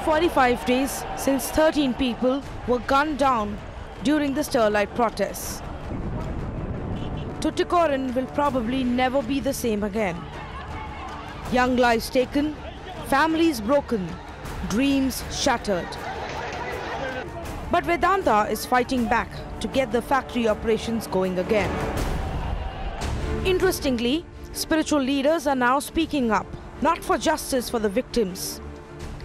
45 days since 13 people were gunned down during the Sterlite protests. Tuticorin will probably never be the same again. Young lives taken, families broken, dreams shattered. But Vedanta is fighting back to get the factory operations going again. Interestingly, spiritual leaders are now speaking up, not for justice for the victims,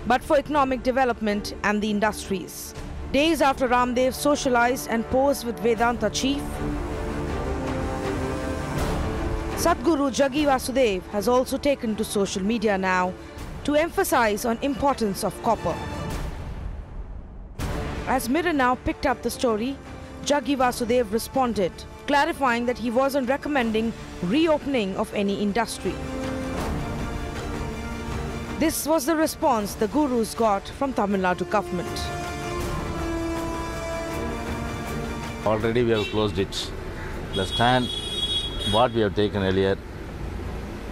but for economic development and the industries. Days after Ramdev socialized and posed with Vedanta chief, Sadhguru Jaggi Vasudev has also taken to social media now to emphasize on importance of copper. As Mirror now picked up the story, Jaggi Vasudev responded, clarifying that he wasn't recommending reopening of any industry. This was the response the gurus got from Tamil Nadu government. Already we have closed it. The stand, what we have taken earlier,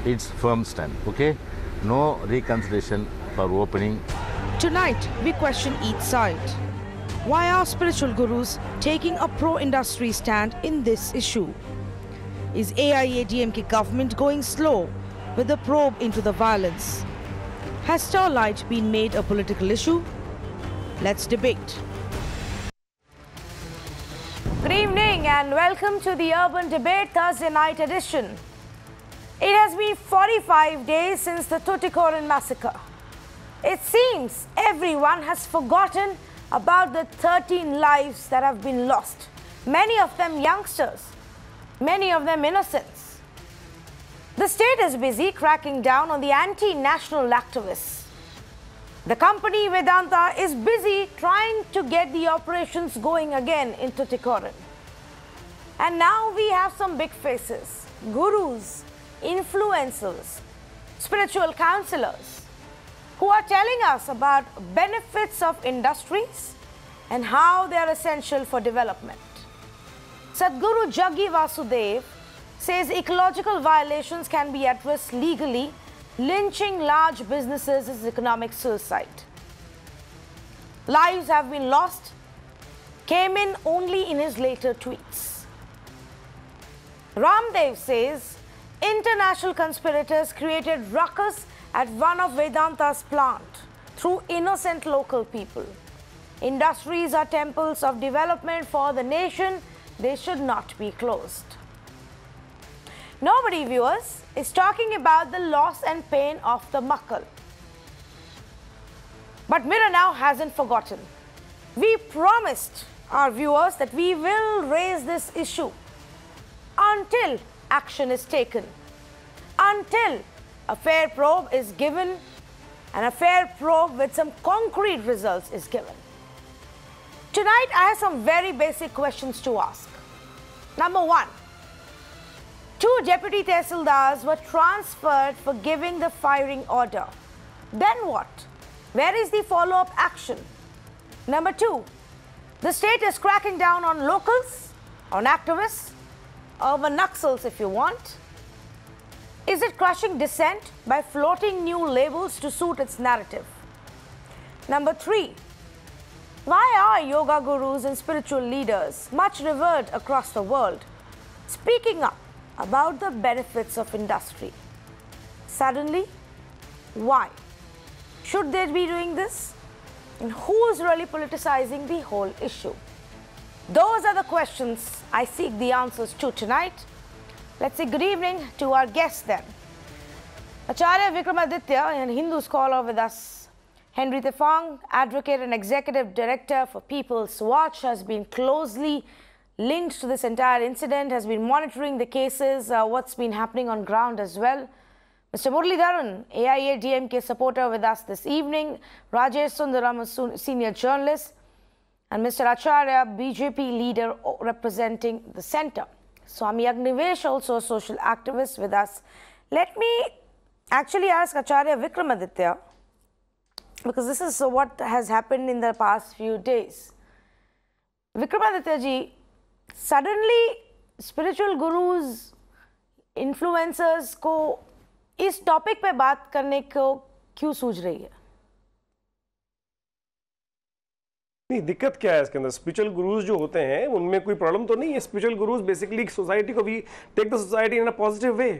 it's firm stand, okay? No reconsideration for opening. Tonight, we question each side. Why are spiritual gurus taking a pro-industry stand in this issue? Is AIADMK government going slow with the probe into the violence? Has Sterlite been made a political issue? Let's debate. Good evening and welcome to the Urban Debate Thursday night edition. It has been 45 days since the Tuticorin massacre. It seems everyone has forgotten about the 13 lives that have been lost. Many of them youngsters, many of them innocents. The state is busy cracking down on the anti-national activists. The company Vedanta is busy trying to get the operations going again in Tuticorin. And now we have some big faces, gurus, influencers, spiritual counselors, who are telling us about benefits of industries and how they are essential for development. Sadhguru Jaggi Vasudev says ecological violations can be addressed legally. Lynching large businesses is economic suicide. Lives have been lost came in only in his later tweets. Ramdev says international conspirators created ruckus at one of Vedanta's plant through innocent local people. Industries are temples of development for the nation. They should not be closed. Nobody, viewers, is talking about the loss and pain of the Makkal. But Mirror now hasn't forgotten. We promised our viewers that we will raise this issue until action is taken, until a fair probe is given and a fair probe with some concrete results is given. Tonight, I have some very basic questions to ask. Number one, 2 deputy tehsildars were transferred for giving the firing order. Then what? Where is the follow-up action? Number 2, the state is cracking down on locals, on activists, urban Naxals if you want. Is it crushing dissent by floating new labels to suit its narrative? Number 3, why are yoga gurus and spiritual leaders, much revered across the world, speaking up about the benefits of industry? Suddenly, why? Should they be doing this? And who is really politicizing the whole issue? Those are the questions I seek the answers to tonight. Let's say good evening to our guests then. Acharya Vikramaditya, an Hindu scholar with us. Henry Tefong, advocate and executive director for People's Watch, has been closely linked to this entire incident, has been monitoring the cases, what's been happening on ground as well. Mr. Muralidharan, AIADMK supporter with us this evening. Rajesh Sundaram, a senior journalist. And Mr. Acharya, BJP leader representing the centre. Swami Agnivesh, also a social activist with us. Let me actually ask Acharya Vikramaditya, because this is what has happened in the past few days. Vikramaditya ji, suddenly spiritual gurus, influencers को इस topic पे बात करने को क्यों सूझ रही है? नहीं, दिक्कत क्या है इसके अंदर? स्पिरिचुअल गुरुज जो होते हैं उनमें कोई प्रॉब्लम तो नहीं है। स्पिरिचुअल गुरुज बेसिकली सोसाइटी को, we take the society in a positive way.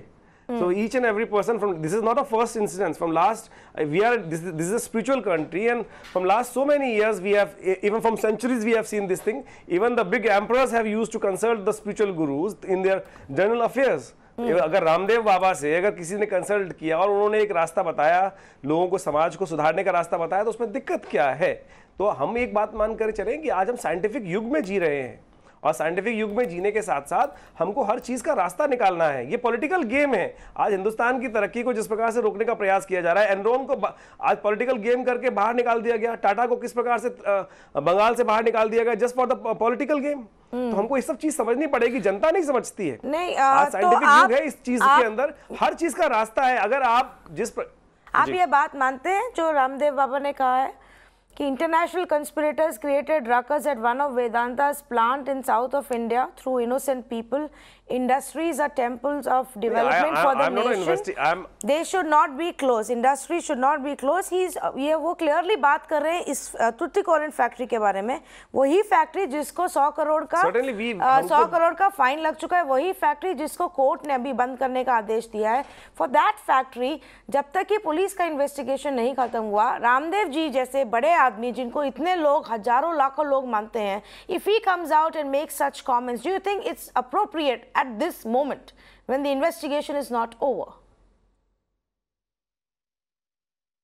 So each and every person from, this is not a first incidence, from last this is a spiritual country, and from last so many years we have, even from centuries we have seen this thing. Even the big emperors have used to consult the spiritual gurus in their general affairs. अगर रामदेव बाबा से अगर किसी ने consult किया और उन्होंने एक रास्ता बताया, लोगों को, समाज को सुधारने का रास्ता बताया, तो उसमें दिक्कत क्या है? तो हम एक बात मानकर चलें कि आज हम साइंटिफिक युग में जी रहे हैं, और साइंटिफिक युग में जीने के साथ साथ हमको हर चीज का रास्ता निकालना है. ये पॉलिटिकल गेम है. आज हिंदुस्तान की तरक्की को जिस प्रकार से रोकने का प्रयास किया जा रहा है, एनरॉन को आज पॉलिटिकल गेम करके बाहर निकाल दिया गया, टाटा को किस प्रकार से बंगाल से बाहर निकाल दिया गया, just for the political game. तो हमको ये सब चीज समझनी पड़ेगी, जनता नहीं समझती है. नहीं, आज साइंटिफिक युग है, इस चीज के अंदर हर चीज का रास्ता है. अगर आप आप ये बात मानते हैं जो रामदेव बाबा ने कहा है कि international conspirators created ruckus at one of Vedanta's plant in south of India through innocent people. Industries are temples of development for the nation. They should not be closed. Industries should not be closed. ये वो clearly बात कर रहे हैं इस तुर्तीकोरिन factory के बारे में. वही फैक्ट्री जिसको 100 करोड़ का फाइन लग चुका है, वही फैक्ट्री जिसको कोर्ट ने अभी बंद करने का आदेश दिया है. फॉर दैट फैक्ट्री जब तक कि पुलिस का इन्वेस्टिगेशन नहीं खत्म हुआ, रामदेव जी जैसे बड़े आदमी जिनको इतने लोग, हजारों लाखों लोग मानते हैं, if he comes out and makes such comments, do you think it's appropriate at this moment when the investigation is not over?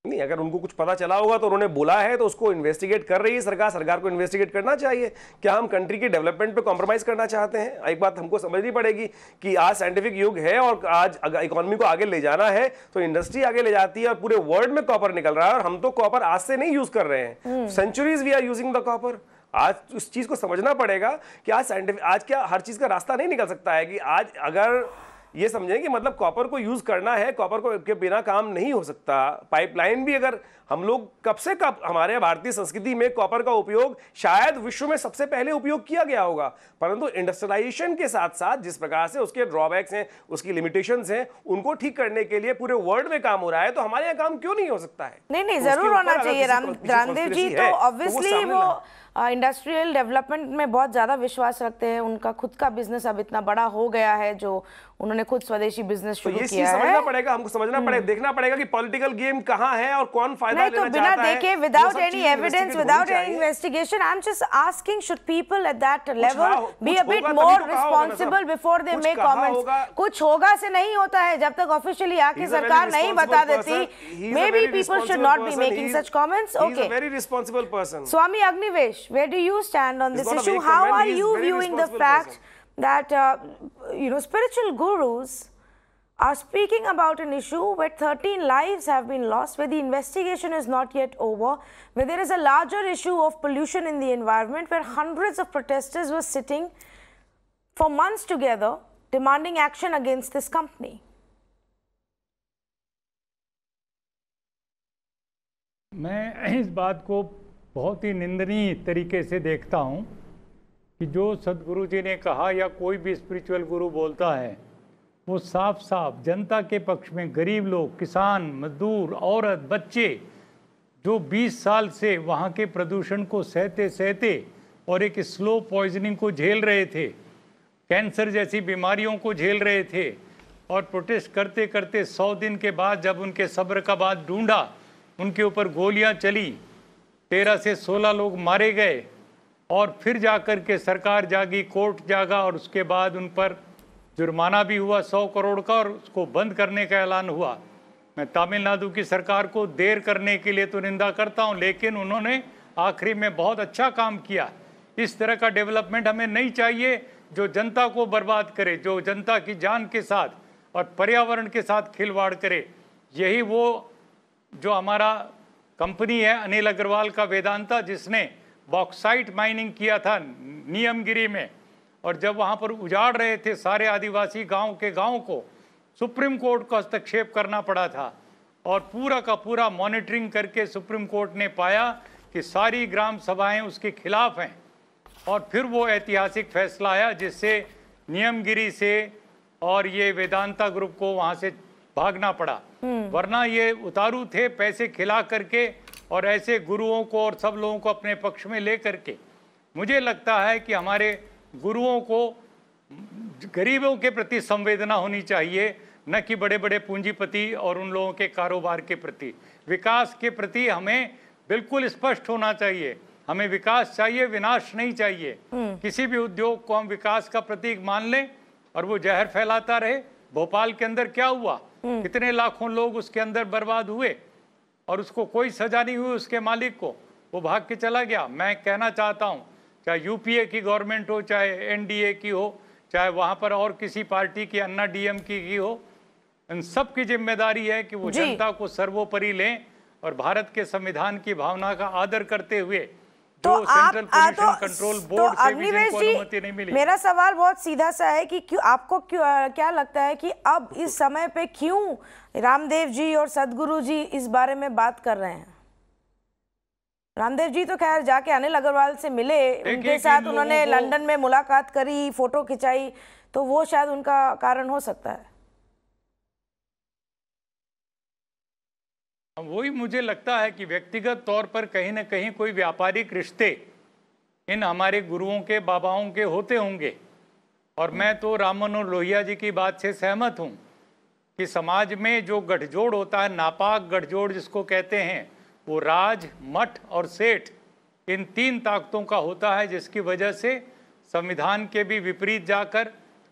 नहीं, अगर उनको कुछ पता चला होगा तो उन्होंने बोला है, तो उसको इन्वेस्टिगेट कर रही है सरकार. सरकार को इन्वेस्टिगेट करना चाहिए. क्या हम कंट्री के डेवलपमेंट पे कॉम्प्रोमाइज करना चाहते हैं? एक बात हमको समझनी पड़ेगी कि आज साइंटिफिक युग है और आज इकोनॉमी को आगे ले जाना है तो इंडस्ट्री आगे ले जाती है, और पूरे वर्ल्ड में कॉपर निकल रहा है, और हम तो कॉपर आज से नहीं यूज कर रहे हैं. Centuries we are using the copper. आज उस चीज को समझना पड़ेगा कि आज क्या हर चीज का रास्ता नहीं निकल सकता है कि आज अगर ये समझें कि मतलब कॉपर को यूज करना है, कॉपर को के बिना काम नहीं हो सकता. पाइपलाइन भी अगर हम लोग कब से कब, हमारे भारतीय संस्कृति में कॉपर का उपयोग शायद विश्व में सबसे पहले उपयोग किया गया होगा, परंतु इंडस्ट्रियलाइजेशन के साथ साथ जिस प्रकार से उसके ड्रॉबैक्स हैं, उसकी लिमिटेशंस हैं, उनको ठीक करने के लिए पूरे वर्ल्ड में काम हो रहा है, तो हमारे यहाँ काम क्यों नहीं हो सकता है? नहीं, जरूर होना चाहिए. रामदेव जी तो ऑब्वियसली वो इंडस्ट्रियल डेवलपमेंट में बहुत ज़्यादा विश्वास रखते हैं. उनका खुद का बिजनेस अब इतना बड़ा हो गया है, जो उन्होंने खुद स्वदेशी बिजनेस शुरू किया है. समझना पड़ेगा, हमको समझना पड़ेगा, देखना पड़ेगा कि पॉलिटिकल गेम कहाँ है और कौन फायदा लेना चाहता है. बिना देखे, without any evidence, without any investigation, I am just asking, should people at that level be a bit more responsible before they make comments? कुछ होगा से नहीं होता है जब तक ऑफिशियली आके सरकार नहीं बता देती. May be people should not be making such comments. Okay, very responsible person. Swami Agnivesh, where do you stand on this issue? How are you viewing the fact that spiritual gurus are speaking about an issue where 13 lives have been lost, where the investigation is not yet over, where there is a larger issue of pollution in the environment, where hundreds of protesters were sitting for months together demanding action against this company? मैं इस बात को बहुत ही निंदनीय तरीके से देखता हूँ कि जो सदगुरु जी ने कहा या कोई भी स्पिरिचुअल गुरु बोलता है, वो साफ साफ जनता के पक्ष में, गरीब लोग, किसान, मजदूर, औरत, बच्चे जो 20 साल से वहाँ के प्रदूषण को सहते सहते और एक स्लो पॉइजनिंग को झेल रहे थे, कैंसर जैसी बीमारियों को झेल रहे थे, और प्रोटेस्ट करते करते 100 दिन के बाद जब उनके सब्र का बात ढूंढा, उनके ऊपर गोलियां चली, 13 से 16 लोग मारे गए, और फिर जाकर के सरकार जागी, कोर्ट जागा, और उसके बाद उन पर जुर्माना भी हुआ 100 करोड़ का, और उसको बंद करने का ऐलान हुआ. मैं तमिलनाडु की सरकार को देर करने के लिए तो निंदा करता हूं, लेकिन उन्होंने आखिरी में बहुत अच्छा काम किया. इस तरह का डेवलपमेंट हमें नहीं चाहिए जो जनता को बर्बाद करे, जो जनता की जान के साथ और पर्यावरण के साथ खिलवाड़ करे. यही वो जो हमारा कंपनी है अनिल अग्रवाल का वेदांता, जिसने बॉक्साइट माइनिंग किया था नियमगिरी में, और जब वहाँ पर उजाड़ रहे थे सारे आदिवासी गांव के गांव को, सुप्रीम कोर्ट को हस्तक्षेप करना पड़ा था, और पूरा का पूरा मॉनिटरिंग करके सुप्रीम कोर्ट ने पाया कि सारी ग्राम सभाएं उसके खिलाफ हैं, और फिर वो ऐतिहासिक फैसला आया जिससे नियमगिरी से और ये वेदांता ग्रुप को वहाँ से भागना पड़ा. वरना ये उतारू थे, पैसे खिला करके और ऐसे गुरुओं को और सब लोगों को अपने पक्ष में ले करके मुझे लगता है कि हमारे गुरुओं को गरीबों के प्रति संवेदना होनी चाहिए, न कि बड़े बड़े पूंजीपति और उन लोगों के कारोबार के प्रति। विकास के प्रति हमें बिल्कुल स्पष्ट होना चाहिए। हमें विकास चाहिए, विनाश नहीं चाहिए। किसी भी उद्योग को हम विकास का प्रतीक मान लें और वो जहर फैलाता रहे। भोपाल के अंदर क्या हुआ, कितने लाखों लोग उसके अंदर बर्बाद हुए और उसको कोई सजा नहीं हुई, उसके मालिक को, वो भाग के चला गया। मैं कहना चाहता हूँ, चाहे यूपीए की गवर्नमेंट हो, चाहे एनडीए की हो, चाहे वहाँ पर और किसी पार्टी की, अन्ना डीएमके की हो, इन सब की जिम्मेदारी है कि वो जनता को सर्वोपरि लें और भारत के संविधान की भावना का आदर करते हुए तो सेंट्रल पोल्यूशन कंट्रोल बोर्ड से भी जिनको अनुमति नहीं मिली। मेरा सवाल बहुत सीधा सा है कि क्यों आपको क्या लगता है कि अब इस समय पे क्यों रामदेव जी और सदगुरु जी इस बारे में बात कर रहे हैं? रामदेव जी तो खैर जाके अनिल अग्रवाल से मिले, उनके साथ उन्होंने लंदन में मुलाकात करी, फोटो खिंचाई, तो वो शायद उनका कारण हो सकता है। वही मुझे लगता है कि व्यक्तिगत तौर पर कहीं ना कहीं कोई व्यापारिक रिश्ते इन हमारे गुरुओं के, बाबाओं के होते होंगे। और मैं तो राम मनोहर लोहिया जी की बात से सहमत हूँ कि समाज में जो गठजोड़ होता है, नापाक गठजोड़ जिसको कहते हैं, वो राज, मठ और सेठ, इन तीन ताकतों का होता है, जिसकी वजह से संविधान के भी विपरीत जाकर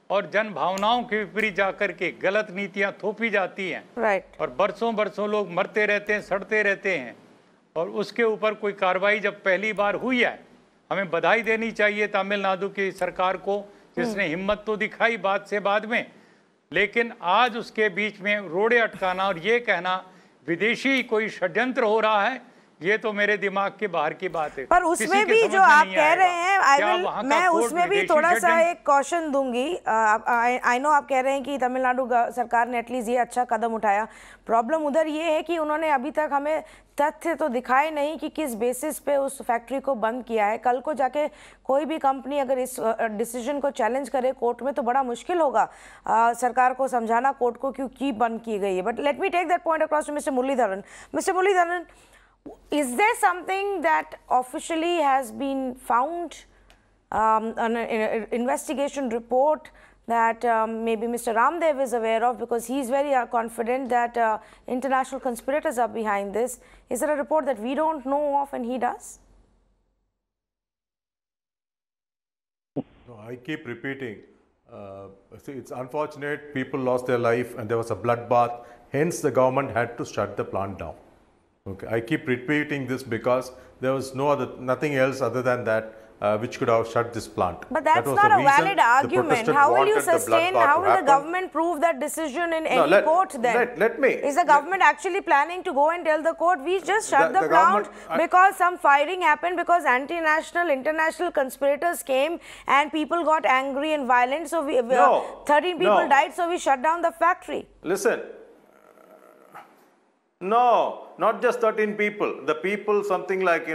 और जन भावनाओं के विपरीत जाकर के गलत नीतियां थोपी जाती हैं। और बरसों बरसों लोग मरते रहते हैं, सड़ते रहते हैं, और उसके ऊपर कोई कार्रवाई जब पहली बार हुई है, हमें बधाई देनी चाहिए तमिलनाडु की सरकार को, जिसने हिम्मत तो दिखाई बात से बाद में, लेकिन आज उसके बीच में रोड़े अटकाना और ये कहना विदेशी कोई षड्यंत्र हो रहा है, ये तो मेरे दिमाग के बाहर की बात है। पर उसमें भी जो आप कह रहे हैं, मैं उसमें भी थोड़ा सा एक कॉशन दूंगी। आई नो आप कह रहे हैं कि तमिलनाडु सरकार ने एटलीस्ट ये अच्छा कदम उठाया। प्रॉब्लम उधर ये है कि उन्होंने अभी तक हमें तथ्य तो दिखाए नहीं कि किस बेसिस पे उस फैक्ट्री को बंद किया है। कल को जाके कोई भी कंपनी अगर इस डिसीजन को चैलेंज करे कोर्ट में, तो बड़ा मुश्किल होगा सरकार को समझाना कोर्ट को क्यों बंद की गई है। But let me take that point across to mister Muraleedharan. Mister Muraleedharan, is there something that officially has been found, an investigation report that maybe Mr. Ramdev is aware of, because he is very confident that international conspirators are behind this? Is there a report that we don't know of and he does? No, I keep repeating. See, it's unfortunate people lost their life and there was a bloodbath. Hence, the government had to shut the plant down. Okay, I keep repeating this because there was nothing else other than that which could have shut this plant. But that's not a valid argument. How will you sustain, how will the government prove that decision in any court then? Let me. Is the government actually planning to go and tell the court, we just shut the plant because some firing happened, because anti-national, international conspirators came and people got angry and violent, so 13 people died, so we shut down the factory? Listen. No, not just 13 people. The people, something like,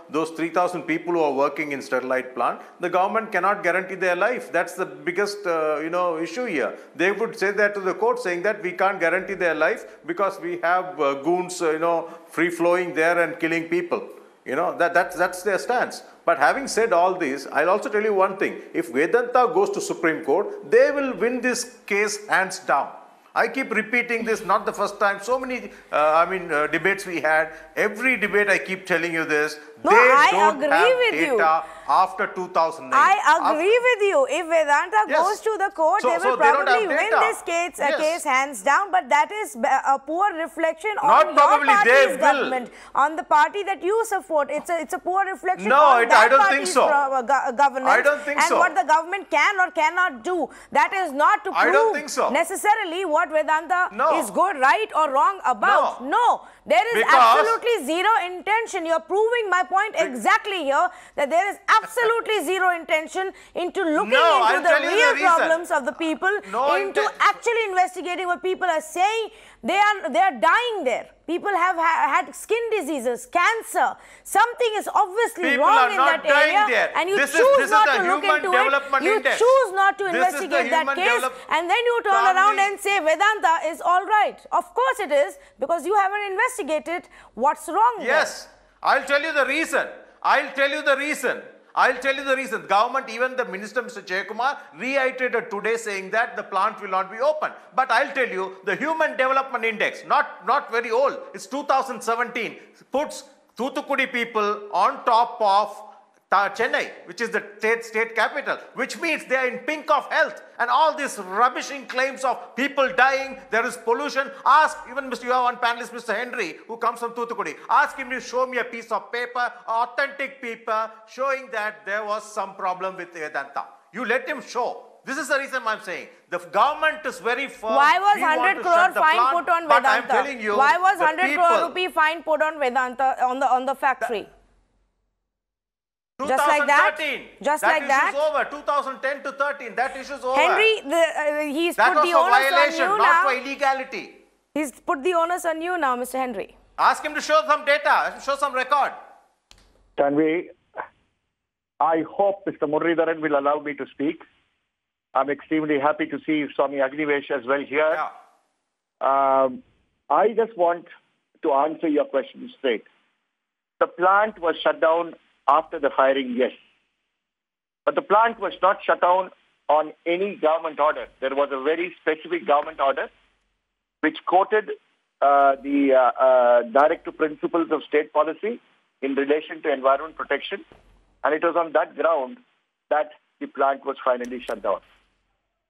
those 3,000 people who are working in Sterlite plant, the government cannot guarantee their life. That's the biggest, issue here. They would say that to the court, saying that we can't guarantee their life because we have goons, free-flowing there and killing people. That's their stance. But having said all this, I'll also tell you one thing. If Vedanta goes to Supreme Court, they will win this case hands down. I keep repeating this, not the first time. So many, debates we had. Every debate I keep telling you this. No, they I don't agree have with data you. After 2009. I agree with you. If Vedanta goes to the court, they will probably win this case hands down. But that is a poor reflection on your party's government, on the party that you support. It's a poor reflection on that party's governance. I don't think so. And what the government can or cannot do. That is not to prove necessarily what Vedanta is good, right or wrong about. No. There is absolutely zero intention. You're proving my point exactly here, that there is absolutely zero intention into looking into the real problems of the people, into actually investigating what people are saying. They are dying there. People have had skin diseases, cancer. Something is obviously wrong in that area, and you choose not to look into it. You choose not to investigate that case, and then you turn around and say Vedanta is all right. Of course it is, because you haven't investigated what's wrong there. Yes. I'll tell you the reason. I'll tell you the reason. I'll tell you the reason. Government, even the Minister, Mr. Jayakumar, reiterated today saying that the plant will not be open. But I'll tell you, the Human Development Index, not very old, it's 2017, puts Thoothukudi people on top of Chennai, which is the state capital, which means they are in pink of health. And all these rubbishing claims of people dying, there is pollution. Ask, even you have one panelist, Mr. Henry, who comes from Thoothukudi. Ask him to show me a piece of paper, authentic paper, showing that there was some problem with Vedanta. You let him show. This is the reason I'm saying. The government is very firm. Why was We want 100 to crore shut the fine plant, put on but Vedanta? I'm telling you, why was the 100 people, crore rupee fine put on Vedanta on the factory? Just like that? Just like that? That issue is over. 2010 to 13, that issue is over. Henry, he's that put was the for onus violation, on you not now. for illegality. He's put the onus on you now, Mr. Henry. Ask him to show some data, show some record. Tanvi, I hope Mr. Muralidharan will allow me to speak. I'm extremely happy to see Swami Agnivesh as well here. Yeah. I just want to answer your question straight. The plant was shut down after the firing, yes. But the plant was not shut down on any government order. There was a very specific government order which quoted the directive principles of state policy in relation to environment protection. And it was on that ground that the plant was finally shut down.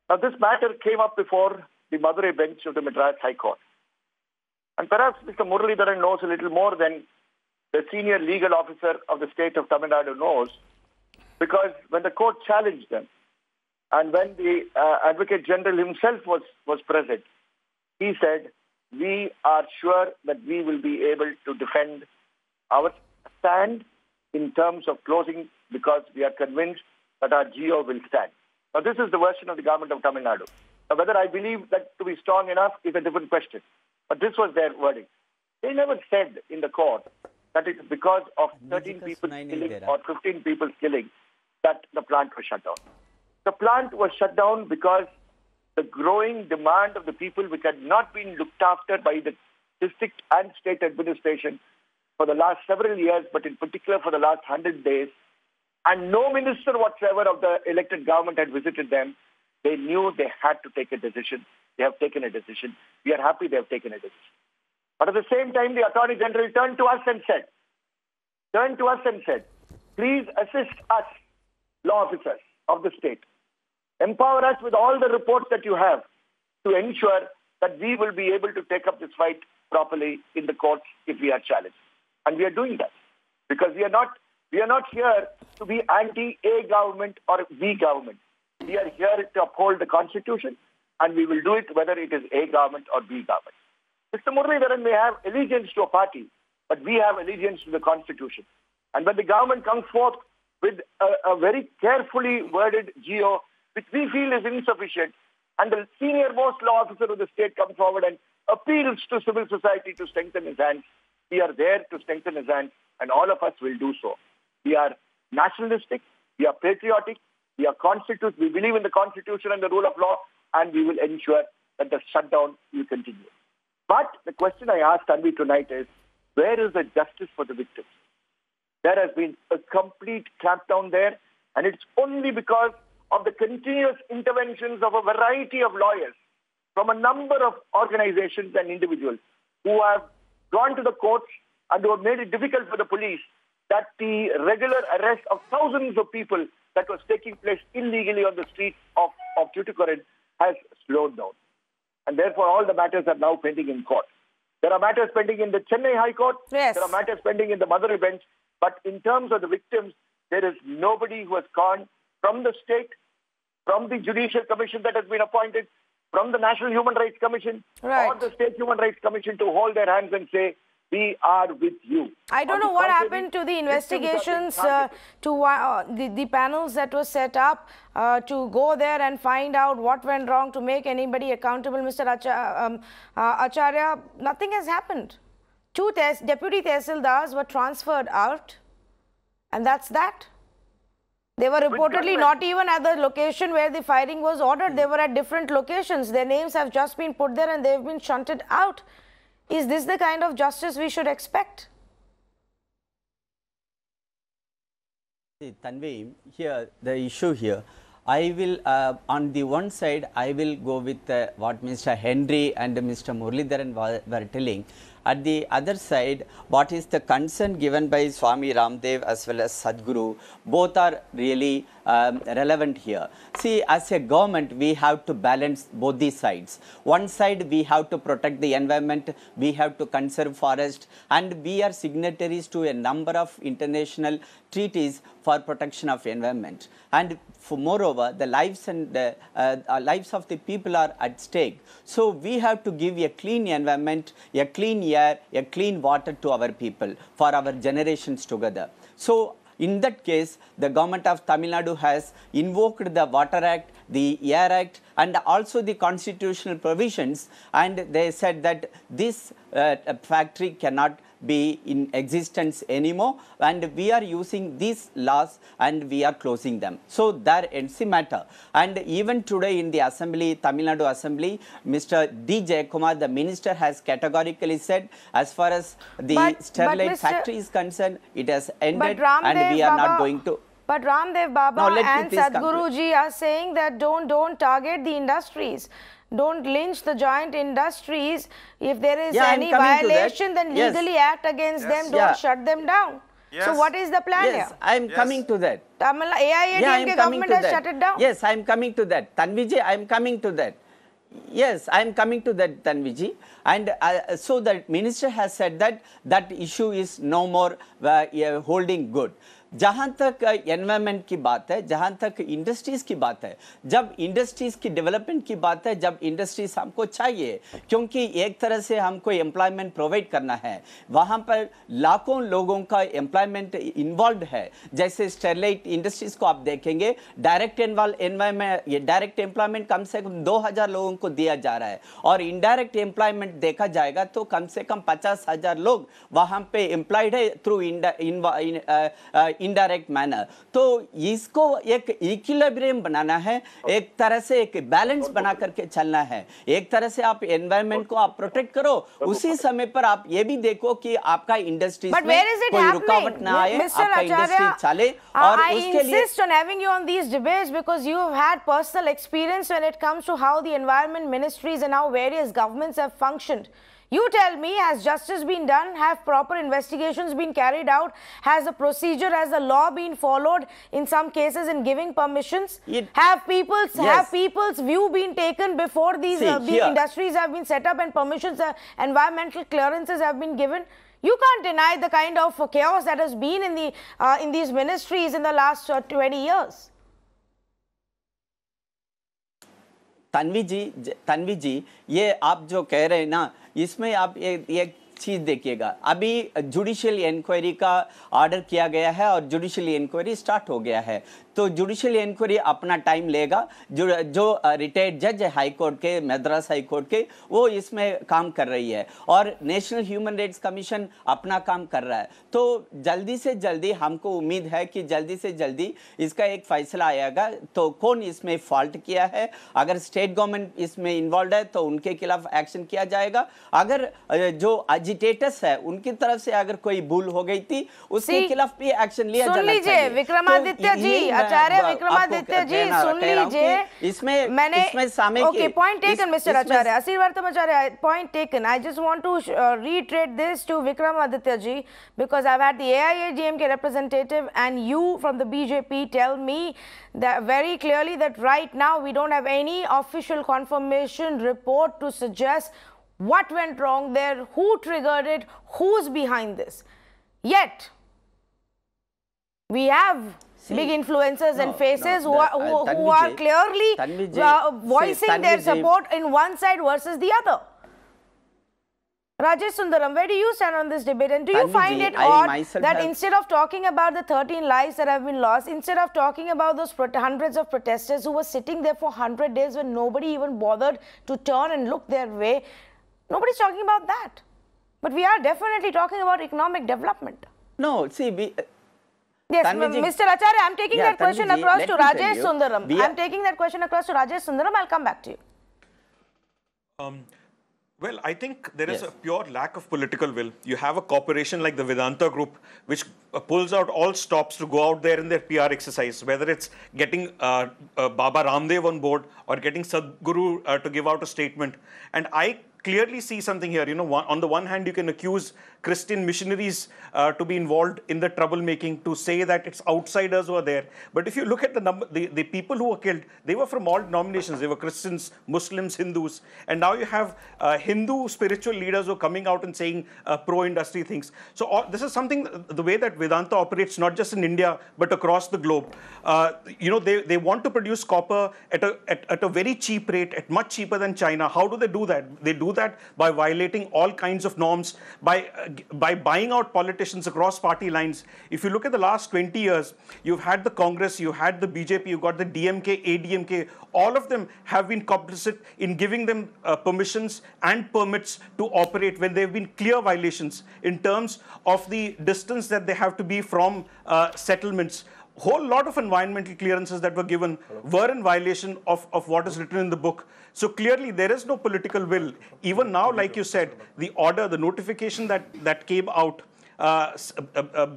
Now, this matter came up before the Madurai bench of the Madras High Court. And perhaps Mr. Muralidharan knows a little more than the senior legal officer of the state of Tamil Nadu knows, because when the court challenged them, and when the Advocate General himself was present, he said, we are sure that we will be able to defend our stand in terms of closing because we are convinced that our GO will stand. Now, this is the version of the government of Tamil Nadu. Now, whether I believe that to be strong enough is a different question. But this was their verdict. They never said in the court that it's because of 13 people killing or 15 people killing that the plant was shut down. The plant was shut down because the growing demand of the people, which had not been looked after by the district and state administration for the last several years, but in particular for the last 100 days, and no minister whatsoever of the elected government had visited them, they knew they had to take a decision. They have taken a decision. We are happy they have taken a decision. But at the same time, the Attorney General turned to us and said, please assist us, law officers of the state. Empower us with all the reports that you have to ensure that we will be able to take up this fight properly in the courts if we are challenged. And we are doing that because we are not here to be anti-A government or B government. We are here to uphold the Constitution, and we will do it whether it is A government or B government. Mr. Muralidharan may have allegiance to a party, but we have allegiance to the Constitution. And when the government comes forth with a very carefully worded GO, which we feel is insufficient, and the senior most law officer of the state comes forward and appeals to civil society to strengthen his hands, we are there to strengthen his hands, and all of us will do so. We are nationalistic, we are patriotic, we are constitute, we believe in the Constitution and the rule of law, and we will ensure that the shutdown will continue. But the question I asked Tanvi tonight is, where is the justice for the victims? There has been a complete clampdown there, and it's only because of the continuous interventions of a variety of lawyers from a number of organizations and individuals who have gone to the courts and who have made it difficult for the police that the regular arrest of thousands of people that was taking place illegally on the streets of Tuticorin has slowed down. And therefore, all the matters are now pending in court. There are matters pending in the Chennai High Court. Yes. There are matters pending in the Madurai bench. But in terms of the victims, there is nobody who has gone from the state, from the Judicial Commission that has been appointed, from the National Human Rights Commission, or the State Human Rights Commission to hold their hands and say, we are with you. I don't know what happened to the investigations, to the panels that were set up to go there and find out what went wrong to make anybody accountable. Mr. Acharya, nothing has happened. Two deputy tehsildars were transferred out, and that's that. They were reportedly not even at the location where the firing was ordered. They were at different locations. Their names have just been put there and they've been shunted out. Is this the kind of justice we should expect? Tanvi, here the issue here, I will on the one side I will go with what Mr. Henry and Mr. Muralidharan were telling. At the other side, what is the concern given by Swami Ramdev as well as Sadhguru, both are really relevant here. See, as a government, we have to balance both these sides. One side, we have to protect the environment, we have to conserve forest, and we are signatories to a number of international treaties for protection of environment. And moreover, the lives and the lives of the people are at stake. So we have to give a clean environment, a clean air, a clean water to our people for our generations together. So in that case, the government of Tamil Nadu has invoked the Water Act, the Air Act, and also the constitutional provisions, and they said that this factory cannot be in existence anymore, and we are using these laws and we are closing them. So that ends the matter. And even today in the Assembly, Tamil Nadu Assembly, Mr. D. Jayakumar, the minister, has categorically said, as far as the Sterlite factory is concerned, it has ended and we are not going to. But Ramdev Baba and Sadhguru ji are saying that don't target the industries. Don't lynch the giant industries. If there is any violation, then legally act against them. Don't shut them down. Yes. So what is the plan here? I am coming to that. AIADMK government has shut it down. Yes, I am coming to that. Tanviji, I am coming to that. Yes, I am coming to that, Tanviji. And so the minister has said that that issue is no more holding good. जहाँ तक environment की बात है, जहाँ तक industries की बात है, जब इंडस्ट्रीज की डेवलपमेंट की बात है, जब इंडस्ट्रीज हमको चाहिए, क्योंकि एक तरह से हमको एम्प्लॉयमेंट प्रोवाइड करना है, वहाँ पर लाखों लोगों का एम्प्लॉयमेंट इन्वॉल्व है. जैसे स्टेरलाइट इंडस्ट्रीज को आप देखेंगे, डायरेक्ट एम्प्लॉयमेंट कम से कम 2000 लोगों को दिया जा रहा है, और इनडायरेक्ट एम्प्लॉयमेंट देखा जाएगा तो कम से कम 50,000 लोग वहाँ पे एम्प्लॉयड है थ्रू इनडायरेक्ट मैनर. तो इसको एक इक्विलिब्रियम बनाना है, एक तरह से एक बैलेंस बना करके चलना है. एक तरह से आप एनवायरनमेंट को आप प्रोटेक्ट करो, उसी समय पर आप ये भी देखो कि आपका इंडस्ट्रीज में कोई रुकावट ना आए, आपका इंडस्ट्री चले. और उसके लिए insist on having you on these debates because you have had personal experience when it comes to how the environment ministries and how various governments have functioned. You tell me, has justice been done? Have proper investigations been carried out? Has the procedure, has the law been followed in some cases in giving permissions? Have people's view been taken before these industries have been set up and permissions, environmental clearances have been given? You can't deny the kind of chaos that has been in these ministries in the last 20 years. Tanvi जी, ये आप जो कह रहे हैं ना, इसमें आप एक चीज देखिएगा. अभी जुडिशियल इंक्वायरी का ऑर्डर किया गया है और जुडिशियल इंक्वायरी स्टार्ट हो गया है. तो जुडिशियल इंक्वायरी अपना टाइम लेगा. जो रिटायर्ड जज है हाई कोर्ट के, मद्रास हाई कोर्ट के, वो इसमें काम कर रही है, और नेशनल ह्यूमन राइट्स कमीशन अपना काम कर रहा है. तो जल्दी से जल्दी हमको उम्मीद है कि जल्दी से जल्दी इसका एक फैसला आएगा. तो कौन इसमें फॉल्ट किया है, अगर स्टेट गवर्नमेंट इसमें इन्वॉल्व है तो उनके खिलाफ एक्शन किया जाएगा. अगर जो एजिटेटर्स है उनकी तरफ से अगर कोई भूल हो गई थी, उसके खिलाफ भी एक्शन लिया जाना चाहिए. विक्रमादित्य जी, आचार्य विक्रमादित्य जी, सुन लीजिए. इसमें सामने okay, point taken, Mr. Acharya. Asirvartam Acharya, point taken. I just want to reiterate this to Vikramaditya ji, because I've had the AIADMK representative and you from the BJP tell me that very clearly that right now we don't have any official confirmation report to suggest what went wrong there, who triggered it, who's behind this. Yet, we have big influencers and faces who are clearly voicing their support in one side versus the other. Rajesh Sundaram, where do you stand on this debate, and do you find it odd that instead of talking about the 13 lives that have been lost, instead of talking about those hundreds of protesters who were sitting there for 100 days when nobody even bothered to turn and look their way, nobody's talking about that. But we are definitely talking about economic development. No, see, yes, Mr. Acharya, I'm taking that question across to Rajesh Sundaram. I'm taking that question across to Rajesh Sundaram. I'll come back to you. Well, I think there is Yes. a pure lack of political will. You have a corporation like the Vedanta Group, which pulls out all stops to go out there in their PR exercise, whether it's getting Baba Ramdev on board or getting Sadhguru to give out a statement. And I clearly see something here. You know, on the one hand, you can accuse Christian missionaries to be involved in the troublemaking, to say that it's outsiders who are there. But if you look at the number, the people who were killed, they were from all denominations. They were Christians, Muslims, Hindus. And now you have Hindu spiritual leaders who are coming out and saying pro-industry things. So this is something, the way that Vedanta operates, not just in India, but across the globe. You know, they want to produce copper at a very cheap rate, at much cheaper than China. How do they do that? They do that by violating all kinds of norms, by buying out politicians across party lines. If you look at the last 20 years, you've had the Congress, you had the BJP, you got the DMK, ADMK. All of them have been complicit in giving them permissions and permits to operate when there have been clear violations in terms of the distance that they have to be from settlements. Whole lot of environmental clearances that were given were in violation of what is written in the book. So clearly there is no political will. Even now, like you said, the order, the notification that came out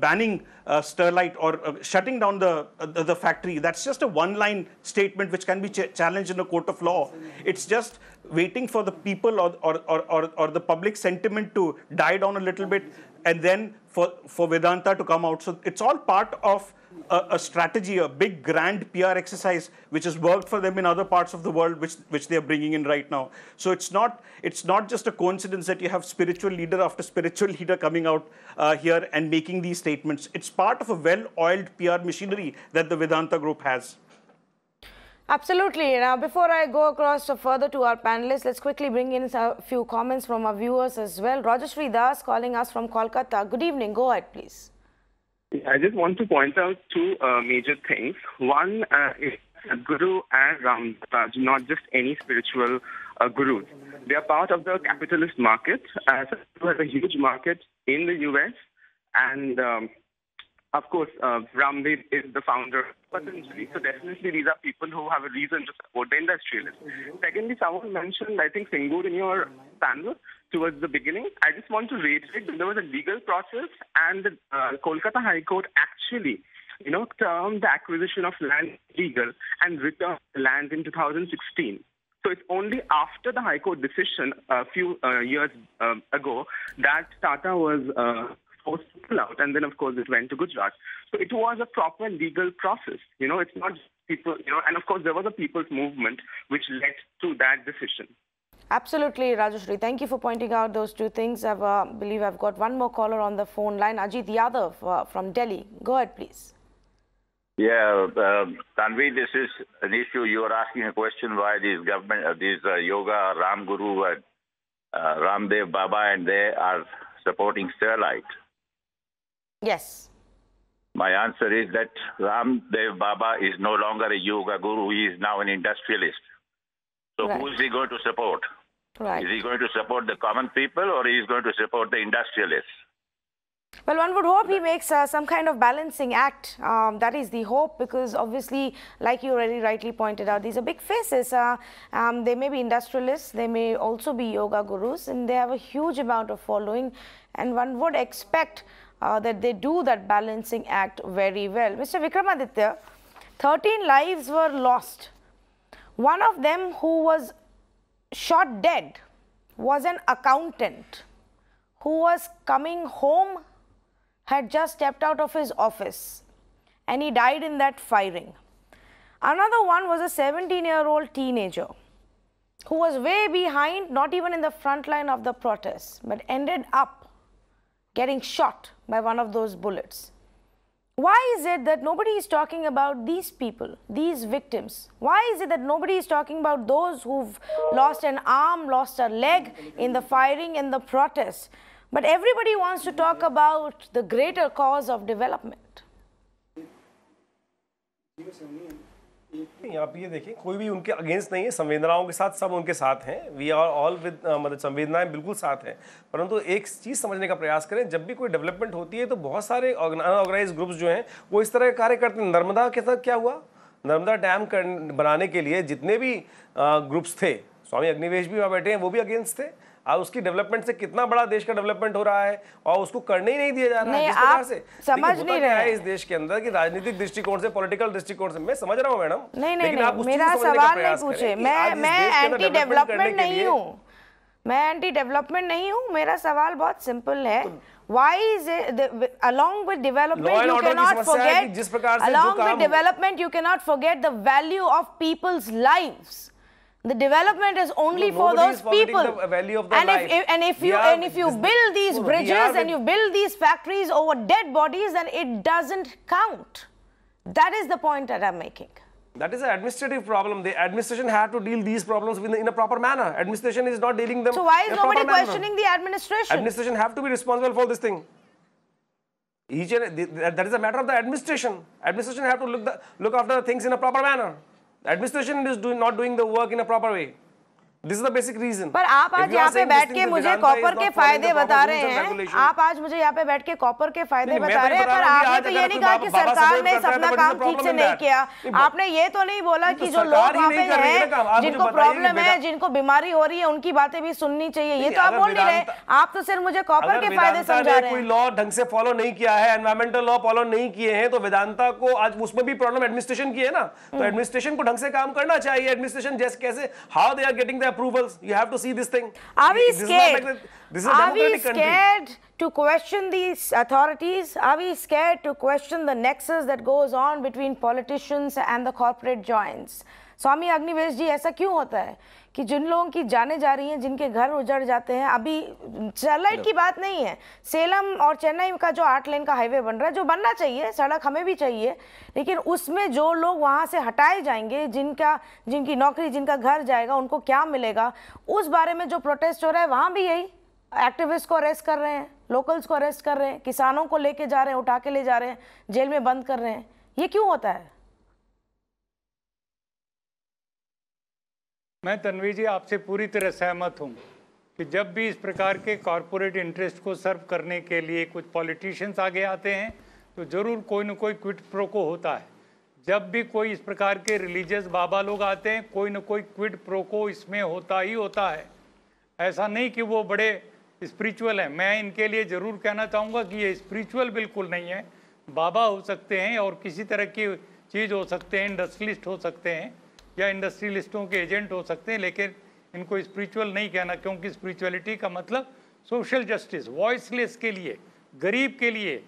banning Sterlite or shutting down the factory, that's just a one-line statement which can be challenged in a court of law. It's just waiting for the people or the public sentiment to die down a little bit, and then for Vedanta to come out. So it's all part of a strategy, a big grand PR exercise, which has worked for them in other parts of the world, which they are bringing in right now. So it's not just a coincidence that you have spiritual leader after spiritual leader coming out here and making these statements. It's part of a well-oiled PR machinery that the Vedanta Group has. Absolutely. Now, before I go across further to our panelists, let's quickly bring in a few comments from our viewers as well. Rajashri Das calling us from Kolkata. Good evening. Go ahead, please. I just want to point out two major things. One is Guru and Ramdas, not just any spiritual gurus. They are part of the capitalist market. Sadhguru has a huge market in the US, and of course, Ramdev is the founder of Patanjali. So definitely these are people who have a reason to support the industrialists. Secondly, someone mentioned, I think, Singur in your panel towards the beginning. I just want to reiterate that there was a legal process, and the Kolkata High Court actually, termed the acquisition of land legal and returned the land in 2016. So it's only after the High Court decision a few years ago that Tata was forced to pull out, and then of course it went to Gujarat. So it was a proper legal process. It's not just people, and of course there was a people's movement which led to that decision. Absolutely, Rajashri. Thank you for pointing out those two things. I believe I've got one more caller on the phone line, Ajit Yadav from Delhi. Go ahead, please. Yeah, Tanvi, this is an issue. You are asking a question why these government, these Yoga, Ram Guru, Ramdev Baba, and they are supporting Sterlite. Yes. My answer is that Ramdev Baba is no longer a yoga guru. He is now an industrialist. So Right. who is he going to support? Right. Is he going to support the common people, or is he going to support the industrialists? Well, one would hope he makes some kind of balancing act. That is the hope, because obviously, like you already rightly pointed out, these are big faces. They may be industrialists, they may also be yoga gurus, and they have a huge amount of following. And one would expect that they do that balancing act very well. Mr. Vikramaditya, 13 lives were lost. One of them who was shot dead was an accountant who was coming home, had just stepped out of his office, and he died in that firing. Another one was a 17-year-old teenager who was way behind, not even in the front line of the protests, but ended up getting shot by one of those bullets. Why is it that nobody is talking about these people, these victims? Why is it that nobody is talking about those who've lost an arm, lost a leg in the firing and the protests? But everybody wants to talk about the greater cause of development. आप ये देखिए, कोई भी उनके against नहीं है, संवेदनाओं के साथ सब उनके साथ हैं. वी आर ऑल विद, मतलब संवेदनाएं बिल्कुल साथ हैं. परंतु एक चीज़ समझने का प्रयास करें, जब भी कोई डेवलपमेंट होती है तो बहुत सारे अनऑर्गेनाइज ग्रुप्स जो हैं वो इस तरह के कार्य करते हैं. नर्मदा के साथ क्या हुआ? नर्मदा डैम बनाने के लिए जितने भी ग्रुप्स थे, स्वामी अग्निवेश भी वहाँ बैठे हैं, वो भी अगेंस्ट थे. आज उसकी डेवलपमेंट से कितना बड़ा देश का डेवलपमेंट हो रहा है और उसको करने ही नहीं दिया जा रहा है। जिस प्रकार से समझ नहीं रहे हैं इस देश के अंदर कि राजनीतिक दृष्टिकोण से, पॉलिटिकल दृष्टिकोण से, मैं समझ रहा हूँ मैडम, नहीं, मेरा सवाल नहीं पूछे, मैं एंटी डेवलपमेंट नहीं हूँ, मैं एंटी डेवलपमेंट नहीं हूँ, मेरा सवाल बहुत सिंपल है। Why is it along with development you cannot forget, along with development you cannot forget the value of people's lives. The development is only for those people. And if you build these bridges and you build these factories over dead bodies, then it doesn't count. That is the point that I'm making. That is an administrative problem. The administration have to deal these problems in a proper manner. Administration is not dealing them. So why is nobody questioning the administration? Administration have to be responsible for this thing. That is a matter of the administration. Administration have to look after the things in a proper manner. The administration is not doing the work in a proper way. This is the basic reason. पर आप आज यहाँ पे बैठ के मुझे copper के फायदे बता रहे हैं, आप आज मुझे यहाँ पे बैठ के कॉपर के फायदे बता रहे हैं, पर आपने तो ये नहीं कहा कि सरकार ने अपना काम ठीक से नहीं किया। आपने ये तो नहीं बोला कि जो लोग वहाँ पे हैं, जिनको प्रॉब्लम है, जिनको बीमारी हो रही है, उनकी बातें भी सुननी चाहिए। ये तो आप बोल नहीं रहे, आप तो सिर्फ मुझे कॉपर के फायदे समझा रहे हैं। कोई लॉ ढंग से फॉलो नहीं किया है, एनवायरमेंटल लॉ फॉलो नहीं किए हैं, तो वेदांता को आज उसमें भी प्रॉब्लम एडमिनिस्ट्रेशन की है ना। तो एडमिनिस्ट्रेशन को ढंग से काम करना चाहिए। एडमिनिस्ट्रेशन जैसे कैसे, how they are getting the approvals, you have to see this thing. Are we scared? This is a democratic country. Are we scared to question these authorities? Are we scared to question the nexus that goes on between politicians and the corporate giants? Swami Agnivesh जी, ऐसा क्यों होता है कि जिन लोगों की जाने जा रही हैं, जिनके घर उजड़ जाते हैं, अभी स्टरलाइट की बात नहीं है, सेलम और चेन्नई का जो 8 लेन का हाईवे बन रहा है, जो बनना चाहिए, सड़क हमें भी चाहिए, लेकिन उसमें जो लोग वहाँ से हटाए जाएंगे, जिनकी नौकरी, जिनका घर जाएगा, उनको क्या मिलेगा, उस बारे में जो प्रोटेस्ट हो रहा है, वहाँ भी यही एक्टिविस्ट को अरेस्ट कर रहे हैं, लोकल्स को अरेस्ट कर रहे हैं, किसानों को लेके जा रहे हैं, उठा के ले जा रहे हैं, जेल में बंद कर रहे हैं। ये क्यों होता है? मैं तन्वी जी आपसे पूरी तरह सहमत हूँ कि जब भी इस प्रकार के कॉरपोरेट इंटरेस्ट को सर्व करने के लिए कुछ पॉलिटिशियंस आगे आते हैं तो ज़रूर कोई न कोई क्विड प्रो को होता है। जब भी कोई इस प्रकार के रिलीजियस बाबा लोग आते हैं, कोई न कोई क्विड प्रो को इसमें होता ही होता है। ऐसा नहीं कि वो बड़े स्पिरिचुअल हैं। मैं इनके लिए ज़रूर कहना चाहूँगा कि ये स्पिरिचुअल बिल्कुल नहीं है। बाबा हो सकते हैं और किसी तरह की चीज़ हो सकते हैं, इंडस्ट्रियलिस्ट हो सकते हैं या इंडस्ट्रियलिस्टों के एजेंट हो सकते हैं, लेकिन इनको स्पिरिचुअल नहीं कहना, क्योंकि स्पिरिचुअलिटी का मतलब सोशल जस्टिस, वॉइसलेस के लिए, गरीब के लिए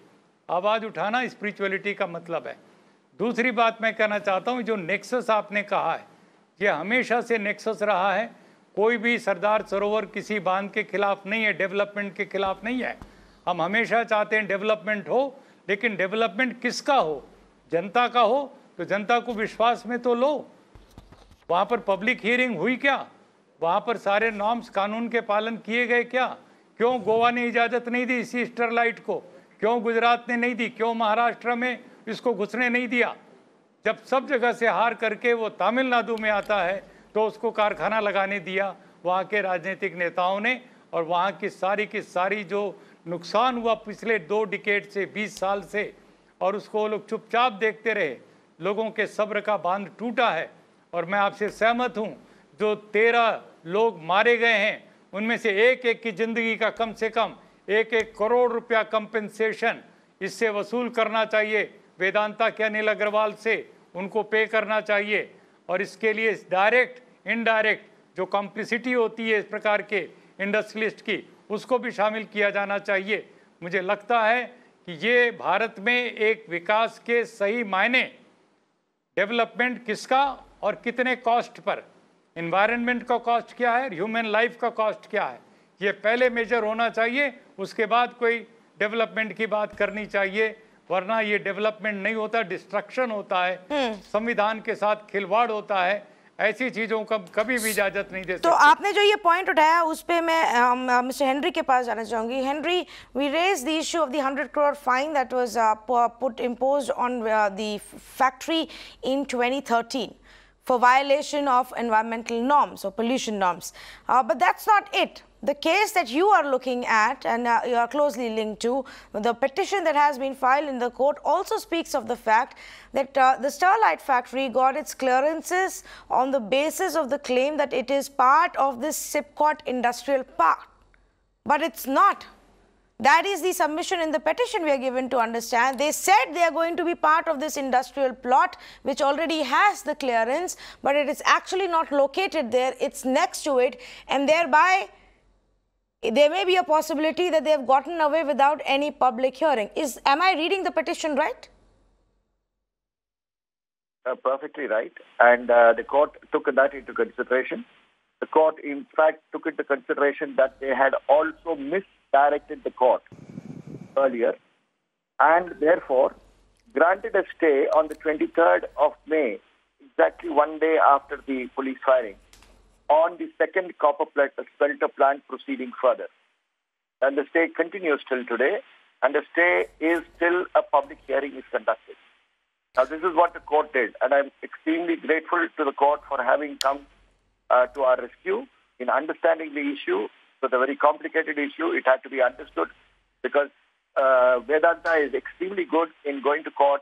आवाज़ उठाना स्पिरिचुअलिटी का मतलब है। दूसरी बात मैं कहना चाहता हूँ, जो नेक्सस आपने कहा है, ये हमेशा से नेक्सस रहा है। कोई भी सरदार सरोवर किसी बांध के खिलाफ नहीं है, डेवलपमेंट के खिलाफ नहीं है। हम हमेशा चाहते हैं डेवलपमेंट हो, लेकिन डेवलपमेंट किसका हो? जनता का हो तो जनता को विश्वास में तो लो। वहाँ पर पब्लिक हियरिंग हुई क्या? वहाँ पर सारे नॉर्म्स, कानून के पालन किए गए क्या? क्यों गोवा ने इजाज़त नहीं दी इसी स्टरलाइट को? क्यों गुजरात ने नहीं दी? क्यों महाराष्ट्र में इसको घुसने नहीं दिया? जब सब जगह से हार करके वो तमिलनाडु में आता है तो उसको कारखाना लगाने दिया वहाँ के राजनीतिक नेताओं ने, और वहाँ की सारी जो नुकसान हुआ पिछले 2 डिकेड से, 20 साल से, और उसको लोग चुपचाप देखते रहे। लोगों के सब्र का बांध टूटा है। और मैं आपसे सहमत हूँ, जो 13 लोग मारे गए हैं उनमें से एक की ज़िंदगी का कम से कम 1-1 करोड़ रुपया कंपेंसेशन इससे वसूल करना चाहिए। वेदांता के अनिल अग्रवाल से उनको पे करना चाहिए, और इसके लिए डायरेक्ट इनडायरेक्ट जो कॉम्प्लिसिटी होती है इस प्रकार के इंडस्ट्रियलिस्ट की, उसको भी शामिल किया जाना चाहिए। मुझे लगता है कि ये भारत में एक विकास के सही मायने, डेवलपमेंट किसका और कितने कॉस्ट पर, एनवायरनमेंट का कॉस्ट क्या है, ह्यूमन लाइफ का कॉस्ट क्या है, ये पहले मेजर होना चाहिए। उसके बाद कोई डेवलपमेंट की बात करनी चाहिए, वरना ये डेवलपमेंट नहीं होता, डिस्ट्रक्शन होता है, संविधान के साथ खिलवाड़ होता है। ऐसी चीजों का कभी भी इजाजत नहीं दे सकते। तो आपने जो ये पॉइंट उठाया उस पे मैं मिस्टर हेनरी के पास जाना चाहूंगी। Henry, we raise the issue of the 100 crore fine that was put imposed on the factory in 2013 for violation of environmental norms or pollution norms. But that's not it. The case that you are looking at and you are closely linked to, the petition that has been filed in the court also speaks of the fact that the Sterlite factory got its clearances on the basis of the claim that it is part of this SIPCOT industrial park. But it's not. That is the submission in the petition we are given to understand. They said they are going to be part of this industrial plot which already has the clearance, but it is actually not located there. It's next to it, and thereby there may be a possibility that they have gotten away without any public hearing. Am I reading the petition right? Perfectly right. And the court took that into consideration. The court, in fact, took into consideration that they had also misdirected the court earlier, and therefore granted a stay on the 23rd of May, exactly one day after the police firing, on the second copper smelter plant proceeding further. And the stay continues till today, and the stay is till a public hearing is conducted. Now, this is what the court did, and I'm extremely grateful to the court for having come to our rescue in understanding the issue. So, the very complicated issue, it had to be understood, because Vedanta is extremely good in going to court,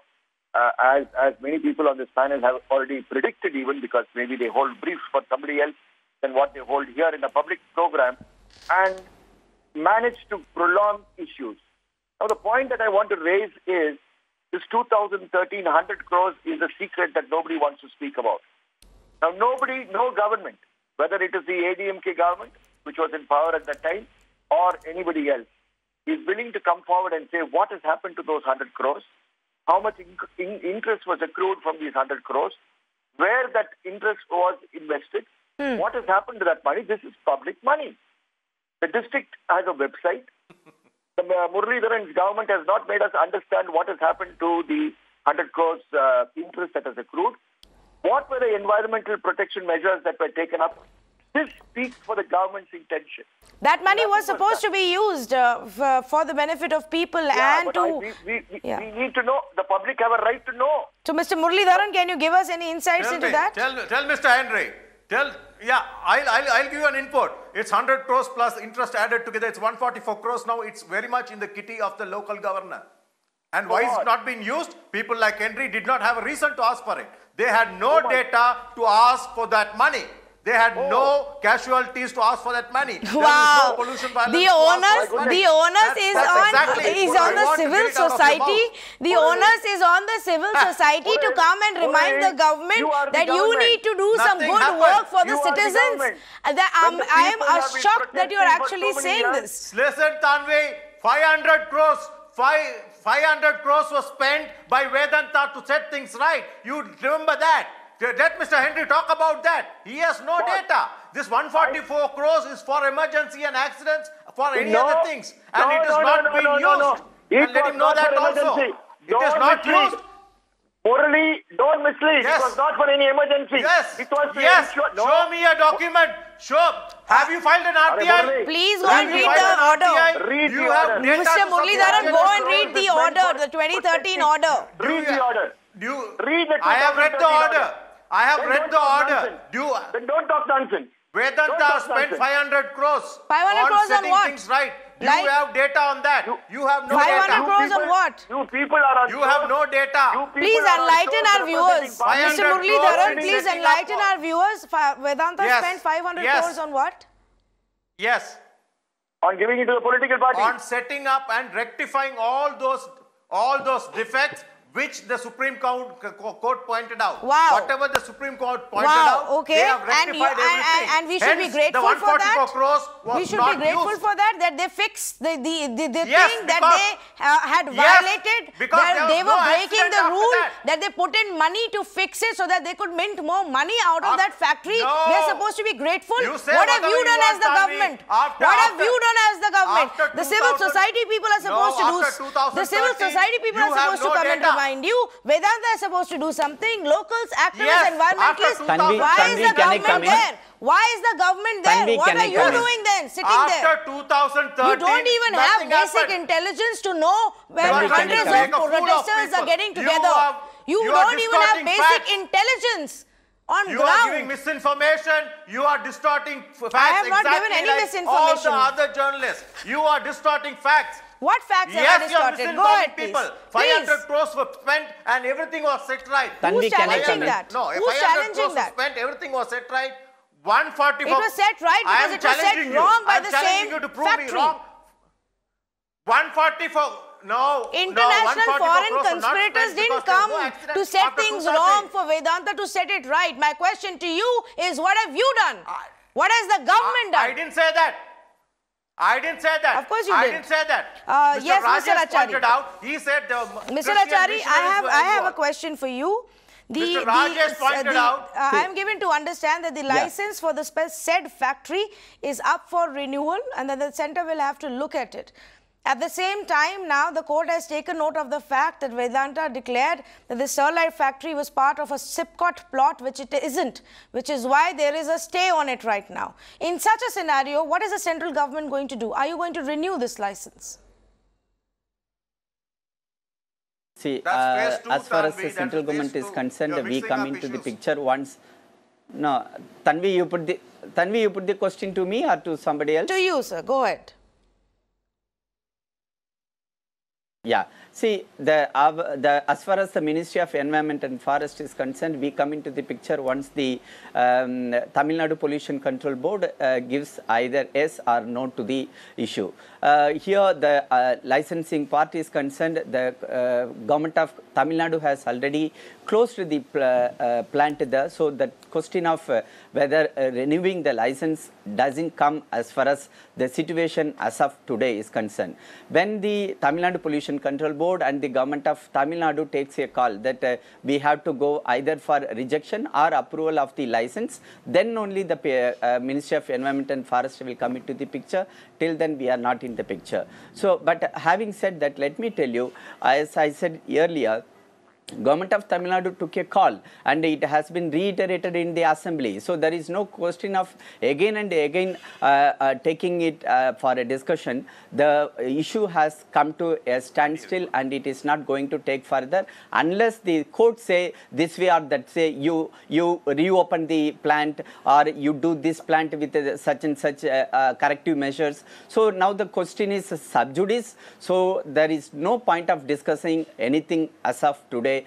as many people on this panel have already predicted, even because maybe they hold briefs for somebody else than what they hold here in a public program, and manage to prolong issues. Now, the point that I want to raise is this 2013 100 crores is a secret that nobody wants to speak about. Now, no government, whether it is the ADMK government, which was in power at that time, or anybody else, is willing to come forward and say what has happened to those 100 crores, how much interest was accrued from these 100 crores, where that interest was invested, what has happened to that money. This is public money. The district has a website. The Muralidharan's government has not made us understand what has happened to the 100 crores interest that has accrued. What were the environmental protection measures that were taken up? This speaks for the government's intention. That money was supposed to be used for the benefit of people, and to... We need to know. The public have a right to know. So, Mr. Muralidharan, can you give us any insights into that? Tell Mr. Henry. I'll give you an input. It's 100 crores plus interest added together. It's 144 crores now. It's very much in the kitty of the local governor. And why it's not being used? People like Henry did not have a reason to ask for it. They had no data to ask for that money. They had no casualties to ask for that money. Wow. There is no pollution violence. The onus is on the civil society. The onus is on the civil society to come and remind the government that you need to do some good work for the citizens. I am shocked that you are actually saying this. Listen, Tanvi, 500 crores. 500 crores was spent by Vedanta to set things right. You remember that? Let Mr. Henry talk about that. He has no data. This 144 crores is for emergency and accidents, for any other things. And it is not being used. And let him know that also. It is not used. Morally, don't mislead. Yes. It was not for any emergency. Yes. It was to ensure. Show me a document. Have you filed an RTI? Please go and read the order. Mr. Muralidharan, go and read the order, the 2013 order. Read the order. Read the 2013 I have read the order. I have read the order. Then don't talk nonsense. Vedanta spent 500 crores 500 crores on setting what? things right. Do you have data on that? You have no 500 data. crores on what? You people are on. You have no data. Please enlighten our viewers. Mr. Muralidharan, please enlighten our viewers. Vedanta spent 500 crores on what? Yes. On giving it to the political party. On setting up and rectifying all those defects which the Supreme Court pointed out. Wow. Whatever the Supreme Court pointed out, they have rectified everything. And we should be grateful for that. We should be grateful for that, that they fixed the thing that they had violated. They were breaking the rule, that they put in money to fix it so that they could mint more money out of that factory. We're supposed to be grateful. What have you done as the government? What have you done as the government? The civil society people are supposed to do. The civil society people are supposed to come and remind you. Vedanta is supposed to do something. Locals, activists, environmentalists. Why is the government there? Why is the government there? What are you doing then, sitting there? After 2013, you don't even have basic intelligence to know when hundreds of protesters are getting together. You don't even have basic intelligence. on You ground. are giving misinformation. You are distorting facts. I have not exactly given any like misinformation. all the other journalists. You are distorting facts. What facts have I Yes, you are distorted? Go ahead, misinforming please. people. 500 crores were spent and everything was set right. Who's challenging that? No, Who's 500 challenging crores that? was spent, everything was set right. 144. It was set right because it was set wrong by the same challenging you to prove factory. me wrong. 144. No, International foreign conspirators didn't come to set things wrong for Vedanta to set it right. My question to you is, what have you done? What has the government done? I didn't say that. I didn't say that. Of course you I did. didn't say that. Yes, Mr. Rajesh Achari. pointed out, he said the Mr. Christian Achari, missionaries I have were a question for you. Mr. Rajesh pointed out. I am given to understand that the license for the said factory is up for renewal and that the centre will have to look at it. At the same time, now the court has taken note of the fact that Vedanta declared that the Sterlite factory was part of a SIPCOT plot, which it isn't, which is why there is a stay on it right now. In such a scenario, what is the central government going to do? Are you going to renew this license? See, as far as the central government is concerned, we come into the picture once. No, Tanvi, you put the question to me or to somebody else? To you, sir. Go ahead. Yeah. See, as far as the Ministry of Environment and Forest is concerned, we come into the picture once the Tamil Nadu Pollution Control Board gives either yes or no to the issue. Here, the licensing part is concerned, the government of Tamil Nadu has already closed the plant there. So, the question of whether renewing the license doesn't come as far as the situation as of today is concerned. When the Tamil Nadu Pollution Control Board and the government of Tamil Nadu takes a call that we have to go either for rejection or approval of the license, then only the Ministry of Environment and Forest will come into the picture. Till then, we are not in the picture. So, but having said that, let me tell you, as I said earlier, Government of Tamil Nadu took a call and it has been reiterated in the assembly. So, there is no question of again and again taking it for a discussion. The issue has come to a standstill and it is not going to take further unless the court say this way or that, say you reopen the plant or you do this plant with such and such corrective measures. So, now the question is sub judice. So, there is no point of discussing anything as of today.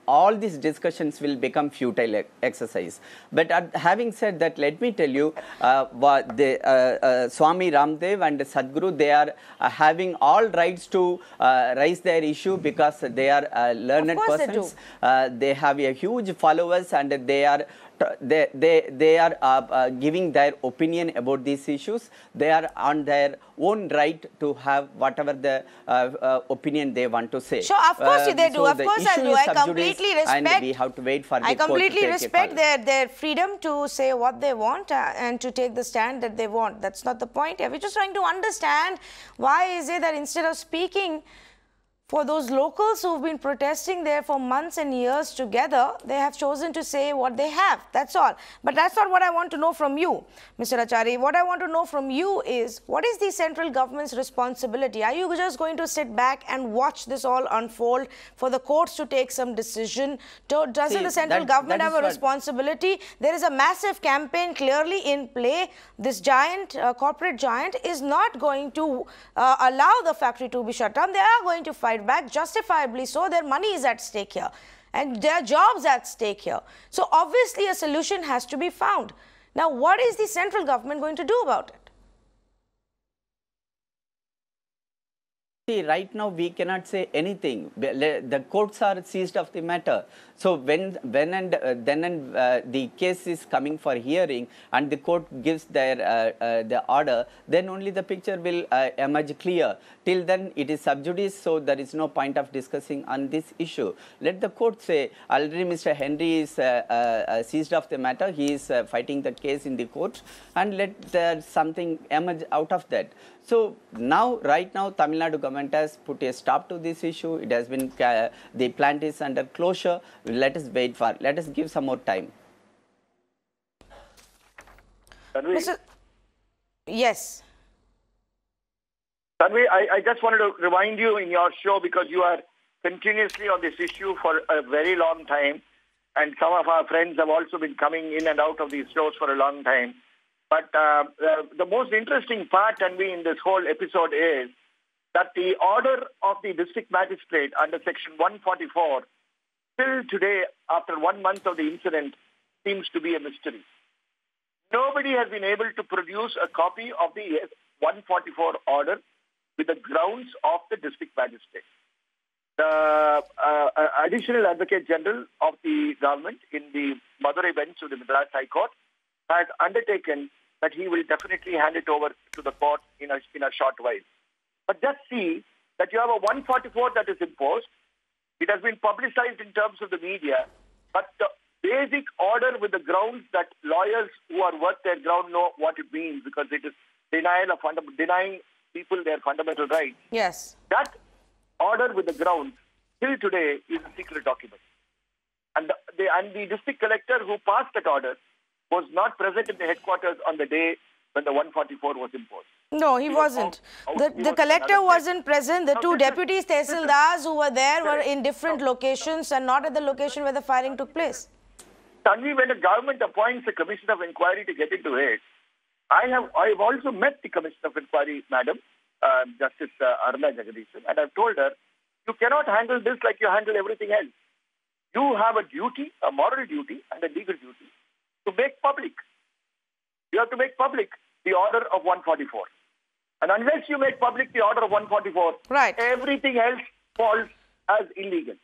All these discussions will become futile exercise. But having said that, let me tell you, Swami Ramdev and Sadhguru, they are having all rights to raise their issue because they are learned persons. They have a huge followers and they are giving their opinion about these issues. They are on their own right to have whatever the opinion they want to say. Sure, of course they do. So of course I do. I completely respect. And we have to wait for the court to take respect their freedom to say what they want and to take the stand that they want. That's not the point. We're just trying to understand why is it that instead of speaking for those locals who've been protesting there for months and years together, they have chosen to say what they have. That's all. But that's not what I want to know from you, Mr. Achari. What I want to know from you is, what is the central government's responsibility? Are you just going to sit back and watch this all unfold for the courts to take some decision? Doesn't the central government have a responsibility? There is a massive campaign clearly in play. This giant, corporate giant, is not going to allow the factory to be shut down. They are going to fight back, justifiably so. Their money is at stake here and their jobs at stake here. So obviously a solution has to be found. Now, what is the central government going to do about it? See, right now we cannot say anything. The courts are seized of the matter. So when the case is coming for hearing and the court gives their the order, then only the picture will emerge clear. Till then, it is sub judice, so there is no point of discussing on this issue. Let the court say. Already, Mr. Henry is seized of the matter. He is fighting the case in the court, and let there something emerge out of that. So now, right now, Tamil Nadu government has put a stop to this issue. It has been the plant is under closure. Let us wait for. Let us give some more time. Yes. Tanvi, I just wanted to remind you in your show, because you are continuously on this issue for a very long time, and some of our friends have also been coming in and out of these stores for a long time. But the most interesting part, Tanvi, in this whole episode is that the order of the district magistrate under section 144, till today, after 1 month of the incident, seems to be a mystery. Nobody has been able to produce a copy of the 144 order with the grounds of the district magistrate. The additional advocate general of the government in the Madurai bench of the Madras High Court has undertaken that he will definitely hand it over to the court in a short while. But just see that you have a 144 that is imposed. It has been publicized in terms of the media, but the basic order with the grounds that lawyers who are worth their ground know what it means, because it is denying people their fundamental rights. Yes. That order with the grounds till today is a secret document. And the district collector who passed that order was not present in the headquarters on the day when the 144 was imposed. No, he wasn't. The collector wasn't present. The two deputies, tehsildars, who were there were in different locations and not at the location where the firing took place. Tanvi, when the government appoints a commission of inquiry to get into it, I have also met the commission of inquiry, madam, Justice Aruna Jagdishan, and I've told her, you cannot handle this like you handle everything else. You have a duty, a moral duty and a legal duty to make public. You have to make public the order of 144. And unless you make public the order of 144, right, everything else falls as illegal.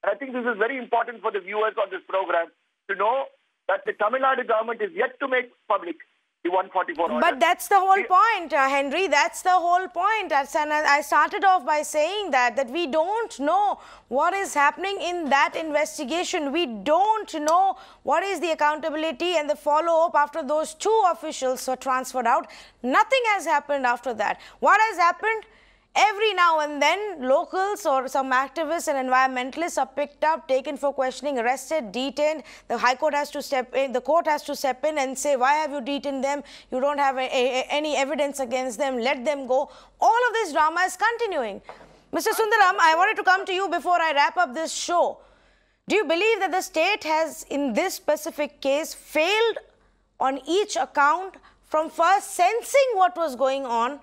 And I think this is very important for the viewers of this program to know that the Tamil Nadu government is yet to make public the 144 order. But that's the whole point, Henry. That's the whole point. And I started off by saying that we don't know what is happening in that investigation. We don't know what is the accountability and the follow-up after those two officials were transferred out. Nothing has happened after that. What has happened? Every now and then, locals or some activists and environmentalists are picked up, taken for questioning, arrested, detained. The High Court has to step in, the court has to step in and say, why have you detained them? You don't have any evidence against them. Let them go. All of this drama is continuing. Mr. Sundaram, I wanted to come to you before I wrap up this show. Do you believe that the state has, in this specific case, failed on each account from first sensing what was going on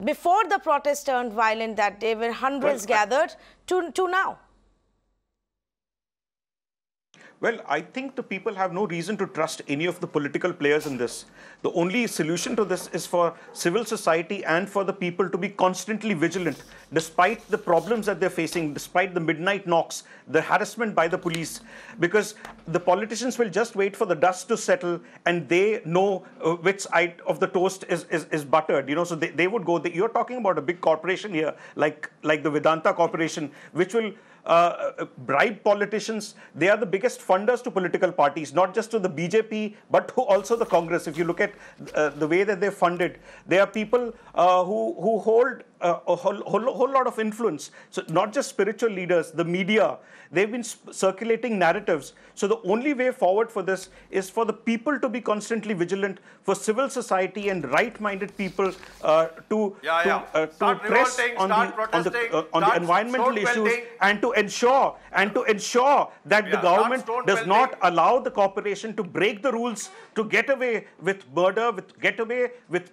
before the protest turned violent that day, where hundreds gathered, to now? Well, I think the people have no reason to trust any of the political players in this. The only solution to this is for civil society and for the people to be constantly vigilant, despite the problems that they're facing, despite the midnight knocks, the harassment by the police, because the politicians will just wait for the dust to settle and they know which side of the toast is buttered, you know, so they would go. You're talking about a big corporation here, like the Vedanta Corporation, which will bribe politicians. They are the biggest funders to political parties, not just to the BJP, but to also the Congress. If you look at the way that they're funded, they are people who hold a whole lot of influence. So not just spiritual leaders, the media, they've been circulating narratives. So the only way forward for this is for the people to be constantly vigilant, for civil society and right-minded people to press on the environmental issues and to ensure that the government does not allow the corporation to break the rules, to get away with murder, get away with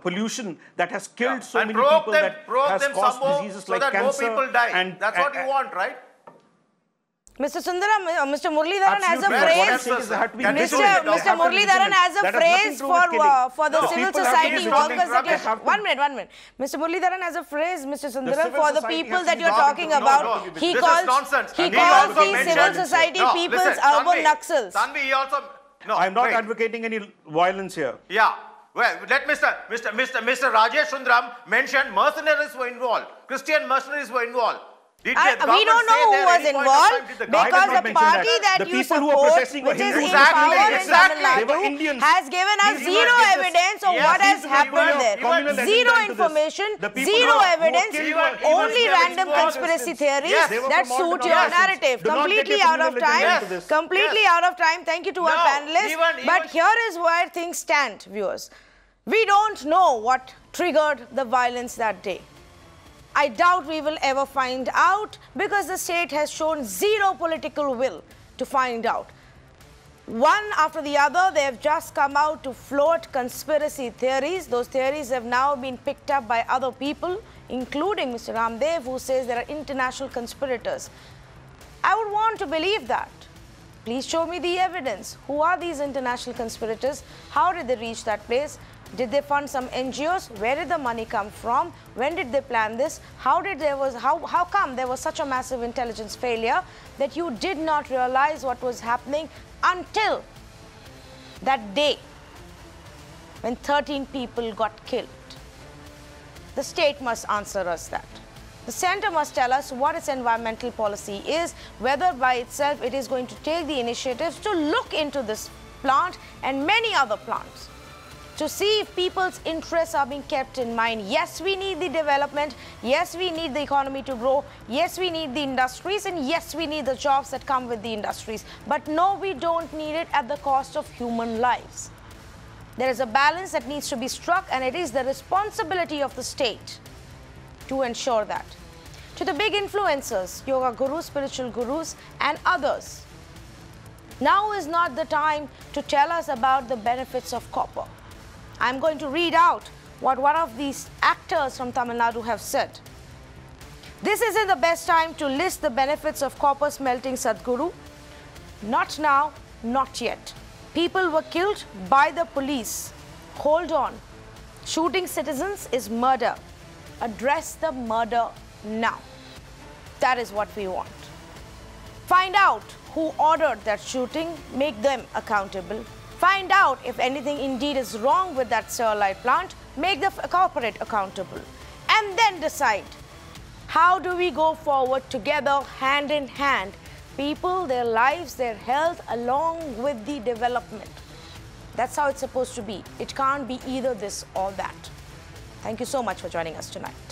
pollution that has killed so many people, that has caused diseases like cancer. More people die. And that's what you want, right? Mr. Sundaram, Mr. Muralidharan has a phrase. Mr. Muralidharan has a phrase for the civil society workers. One minute. Mr. Muralidharan has a phrase, Mr. Sundaram, for the people that you're talking about. He calls the civil society people's urban Naxals. I'm not advocating any violence here. Yeah. Well, let Mr. Rajesh Sundaram mention mercenaries were involved. Christian mercenaries were involved. We don't know who was involved because the party that you support, which is in power in Tamil Nadu, has given us zero evidence of what has happened there. Zero information, zero evidence, only random conspiracy theories that suit your narrative. Completely out of time. Completely out of time. Thank you to our panelists. But here is where things stand, viewers. We don't know what triggered the violence that day. I doubt we will ever find out because the state has shown zero political will to find out. One after the other, they have just come out to float conspiracy theories. Those theories have now been picked up by other people, including Mr. Ramdev, who says there are international conspirators. I would want to believe that. Please show me the evidence. Who are these international conspirators? How did they reach that place? Did they fund some NGOs? Where did the money come from? When did they plan this? How come there was such a massive intelligence failure that you did not realize what was happening until that day when 13 people got killed? The state must answer us that. The center must tell us what its environmental policy is, whether by itself it is going to take the initiatives to look into this plant and many other plants, to see if people's interests are being kept in mind. Yes, we need the development. Yes, we need the economy to grow. Yes, we need the industries. And yes, we need the jobs that come with the industries. But no, we don't need it at the cost of human lives. There is a balance that needs to be struck, and it is the responsibility of the state to ensure that. To the big influencers, yoga gurus, spiritual gurus, and others, now is not the time to tell us about the benefits of copper. I'm going to read out what one of these actors from Tamil Nadu have said. This isn't the best time to list the benefits of copper smelting, Sadhguru. Not now, not yet. People were killed by the police. Hold on. Shooting citizens is murder. Address the murder now. That is what we want. Find out who ordered that shooting, make them accountable. Find out if anything indeed is wrong with that Sterlite plant, make the corporate accountable, and then decide how do we go forward together, hand in hand, people, their lives, their health, along with the development. That's how it's supposed to be. It can't be either this or that. Thank you so much for joining us tonight.